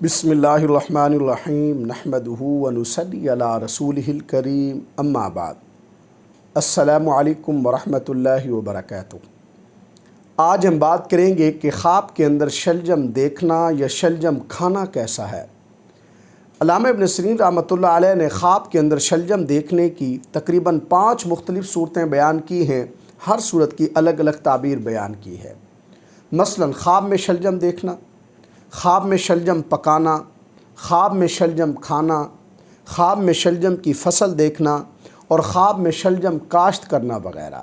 بسم اللہ الرحمن الرحیم نحمدہ ونصلی علی رسولہ الکریم اما بعد السلام علیکم ورحمۃ اللہ وبرکاتہ۔ آج ہم بات کریں گے کہ خواب کے اندر شلجم دیکھنا یا شلجم کھانا کیسا ہے۔ علامہ ابن سیرین رحمۃ اللہ علیہ نے خواب کے اندر شلجم دیکھنے کی تقریباً 5 مختلف صورتیں بیان کی ہیں، ہر صورت کی الگ الگ تعبیر بیان کی ہے۔ مثلاً خواب میں شلجم دیکھنا، خواب میں شلجم پکانا، خواب میں شلجم کھانا، خواب میں شلجم کی فصل دیکھنا اور خواب میں شلجم کاشت کرنا وغیرہ۔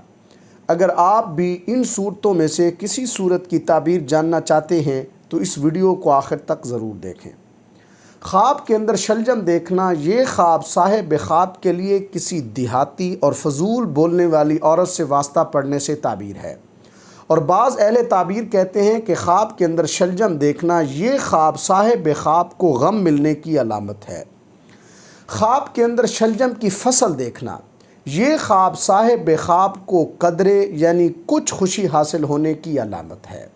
اگر آپ بھی ان صورتوں میں سے کسی صورت کی تعبیر جاننا چاہتے ہیں تو اس ویڈیو کو آخر تک ضرور دیکھیں۔ خواب کے اندر شلجم دیکھنا یہ خواب صاحب خواب کے لیے کسی دیہاتی اور فضول بولنے والی عورت سے واسطہ پڑھنے سے تعبیر ہے، اور بعض اہل تعبیر کہتے ہیں کہ خواب کے اندر شلجم دیکھنا یہ خواب صاحب خواب کو غم ملنے کی علامت ہے۔ خواب کے اندر شلجم کی فصل دیکھنا یہ خواب صاحب خواب کو قدرے یعنی کچھ خوشی حاصل ہونے کی علامت ہے۔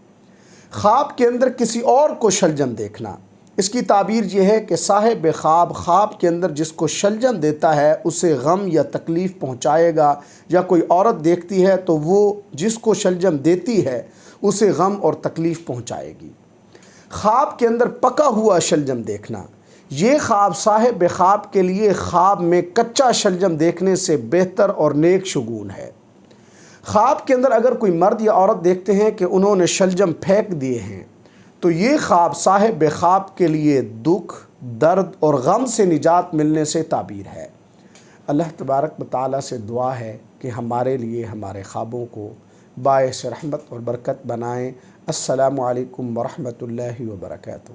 خواب کے اندر کسی اور کو شلجم دیکھنا، اس کی تعبیر یہ ہے کہ صاحب خواب خواب کے اندر جس کو شلجم دیتا ہے اسے غم یا تکلیف پہنچائے گا، یا کوئی عورت دیکھتی ہے تو وہ جس کو شلجم دیتی ہے اسے غم اور تکلیف پہنچائے گی۔ خواب کے اندر پکا ہوا شلجم دیکھنا یہ خواب صاحب خواب کے لیے خواب میں کچا شلجم دیکھنے سے بہتر اور نیک شگون ہے۔ خواب کے اندر اگر کوئی مرد یا عورت دیکھتے ہیں کہ انہوں نے شلجم پھینک دیے ہیں تو یہ خواب صاحب خواب کے لیے دکھ، درد اور غم سے نجات ملنے سے تعبیر ہے۔ اللہ تبارک و تعالیٰ سے دعا ہے کہ ہمارے لیے ہمارے خوابوں کو باعث رحمت اور برکت بنائیں۔ السلام علیکم ورحمۃ اللہ وبرکاتہ۔